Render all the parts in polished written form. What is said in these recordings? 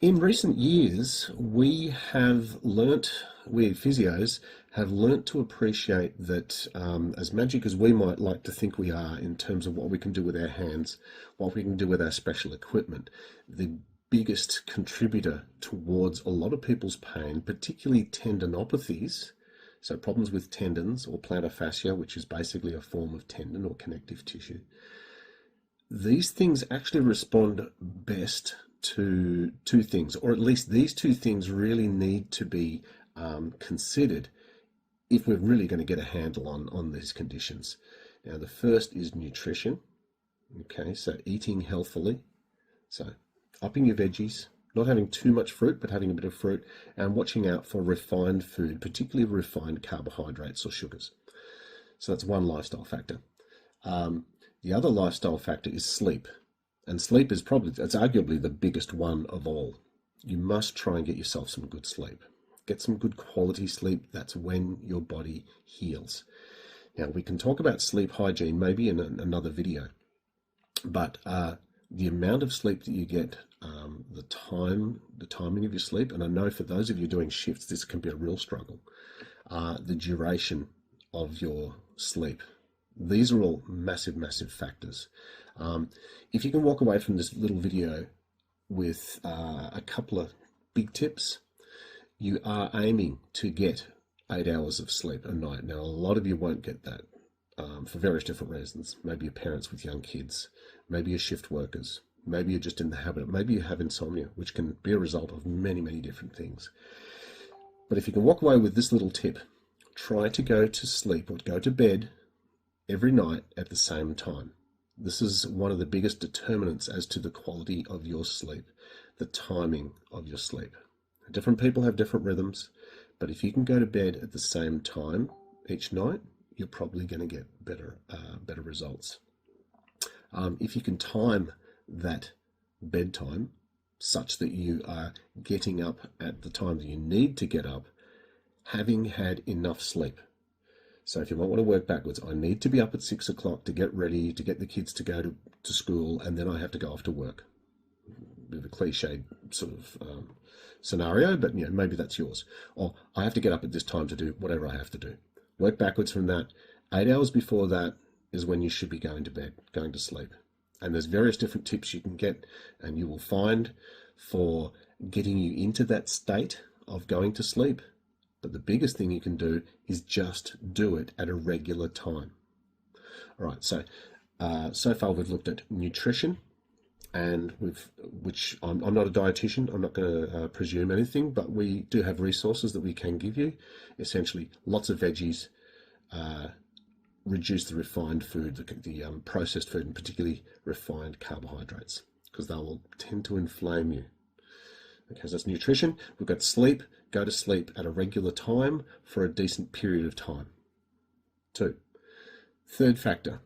In recent years, we physios have learnt to appreciate that as magic as we might like to think we are in terms of what we can do with our hands, what we can do with our special equipment, the biggest contributor towards a lot of people's pain, particularly tendinopathies, so problems with tendons or plantar fascia, which is basically a form of tendon or connective tissue, these things actually respond best to two things, or at least these two things really need to be considered if we're really going to get a handle on these conditions. Now, the first is nutrition. Okay, so eating healthily. So upping your veggies, not having too much fruit, but having a bit of fruit, and watching out for refined food, particularly refined carbohydrates or sugars. So that's one lifestyle factor. The other lifestyle factor is sleep. And sleep is it's arguably the biggest one of all. You must try and get yourself some good sleep. Get some good quality sleep. That's when your body heals. Now, we can talk about sleep hygiene maybe in another video, but the amount of sleep that you get, the timing of your sleep, and I know for those of you doing shifts, this can be a real struggle, the duration of your sleep. These are all massive, massive factors. If you can walk away from this little video with a couple of big tips, you are aiming to get 8 hours of sleep a night. Now, a lot of you won't get that for various different reasons. Maybe you're parents with young kids, maybe you're shift workers, maybe you're just in the habit, maybe you have insomnia, which can be a result of many, many different things. But if you can walk away with this little tip, try to go to sleep or go to bed every night at the same time. This is one of the biggest determinants as to the quality of your sleep, the timing of your sleep. Different people have different rhythms, but if you can go to bed at the same time each night, you're probably going to get better results. If you can time that bedtime such that you are getting up at the time that you need to get up, having had enough sleep. So if you might want to work backwards, I need to be up at 6 o'clock to get ready, to get the kids to go to school, and then I have to go off to work. Bit of a cliched sort of scenario, but maybe that's yours. Or I have to get up at this time to do whatever I have to do. Work backwards from that. 8 hours before that is when you should be going to bed, going to sleep. And there's various different tips you can get, and you will find for getting you into that state of going to sleep. But the biggest thing you can do is just do it at a regular time. All right, so far we've looked at nutrition, and which I'm not a dietitian, I'm not going to presume anything, but we do have resources that we can give you. Essentially, lots of veggies, reduce the refined food, the processed food, and particularly refined carbohydrates, because they will tend to inflame you. Okay, so that's nutrition. We've got sleep. Go to sleep at a regular time for a decent period of time. 2. Third factor.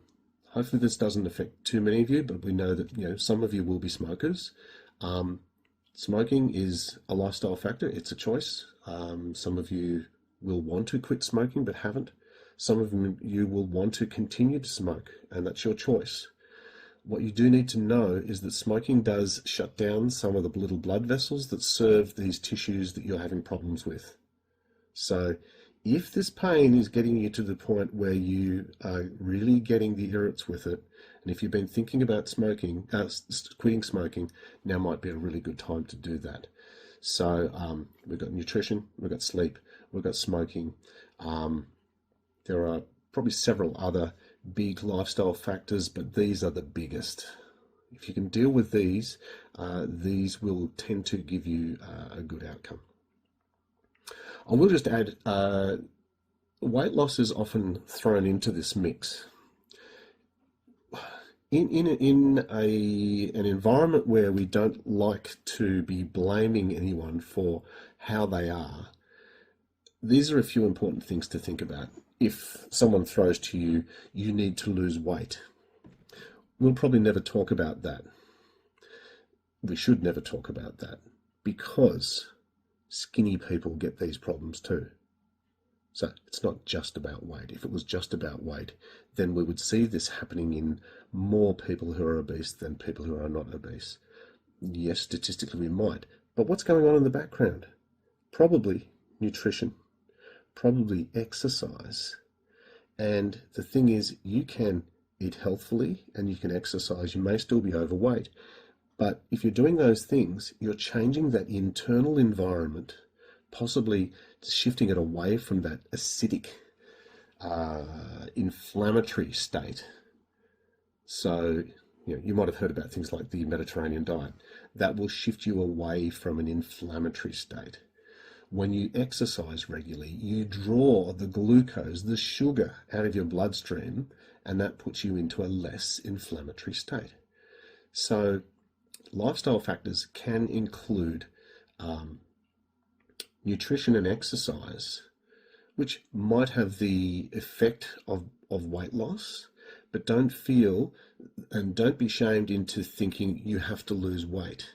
Hopefully this doesn't affect too many of you, but we know that some of you will be smokers. Smoking is a lifestyle factor. It's a choice. Some of you will want to quit smoking but haven't. Some of you will want to continue to smoke, and that's your choice. What you do need to know is that smoking does shut down some of the little blood vessels that serve these tissues that you're having problems with. So if this pain is getting you to the point where you are really getting the irrits with it, and if you've been thinking about quitting smoking, now might be a really good time to do that. So we've got nutrition, we've got sleep, we've got smoking. There are probably several other big lifestyle factors, but these are the biggest. If you can deal with these will tend to give you a good outcome. I will just add, weight loss is often thrown into this mix. In an environment where we don't like to be blaming anyone for how they are, these are a few important things to think about. If someone throws to you, you need to lose weight, we'll probably never talk about that. We should never talk about that, because skinny people get these problems too. So it's not just about weight. If it was just about weight, then we would see this happening in more people who are obese than people who are not obese. Yes, statistically we might, But what's going on in the background? Probably nutrition, probably exercise. And the thing is, you can eat healthfully and you can exercise. You may still be overweight, but if you're doing those things, you're changing that internal environment, possibly shifting it away from that acidic, inflammatory state. So, you might have heard about things like the Mediterranean diet. That will shift you away from an inflammatory state. When you exercise regularly, you draw the glucose, the sugar, out of your bloodstream, and that puts you into a less inflammatory state. So, lifestyle factors can include nutrition and exercise, which might have the effect of weight loss, but don't feel and don't be shamed into thinking you have to lose weight.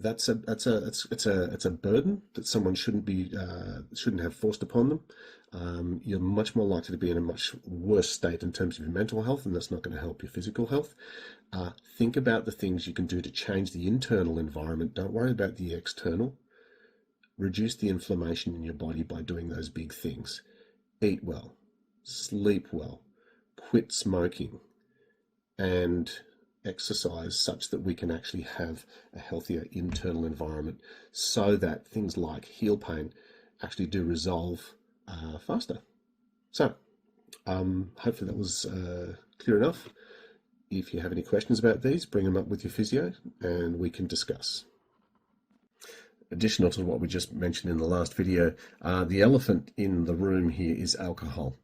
It's a burden that someone shouldn't have forced upon them. You're much more likely to be in a much worse state in terms of your mental health, and that's not going to help your physical health. Think about the things you can do to change the internal environment. Don't worry about the external. Reduce the inflammation in your body by doing those big things. Eat well, sleep well, quit smoking, and exercise such that we can actually have a healthier internal environment so that things like heel pain actually do resolve faster. So, hopefully that was clear enough. If you have any questions about these, bring them up with your physio and we can discuss. Additional to what we just mentioned in the last video, the elephant in the room here is alcohol.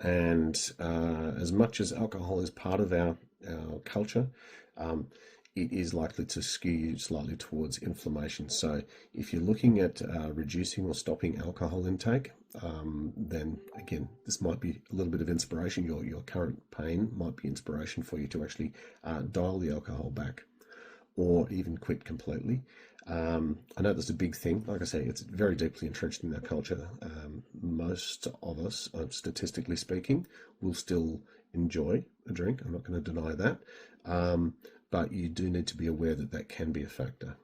And as much as alcohol is part of our culture, it is likely to skew slightly towards inflammation. So if you're looking at reducing or stopping alcohol intake, then again, this might be a little bit of inspiration. Your current pain might be inspiration for you to actually dial the alcohol back or even quit completely. I know that's a big thing. Like I say, it's very deeply entrenched in our culture. Most of us, statistically speaking, will still enjoy a drink. I'm not going to deny that. But you do need to be aware that that can be a factor.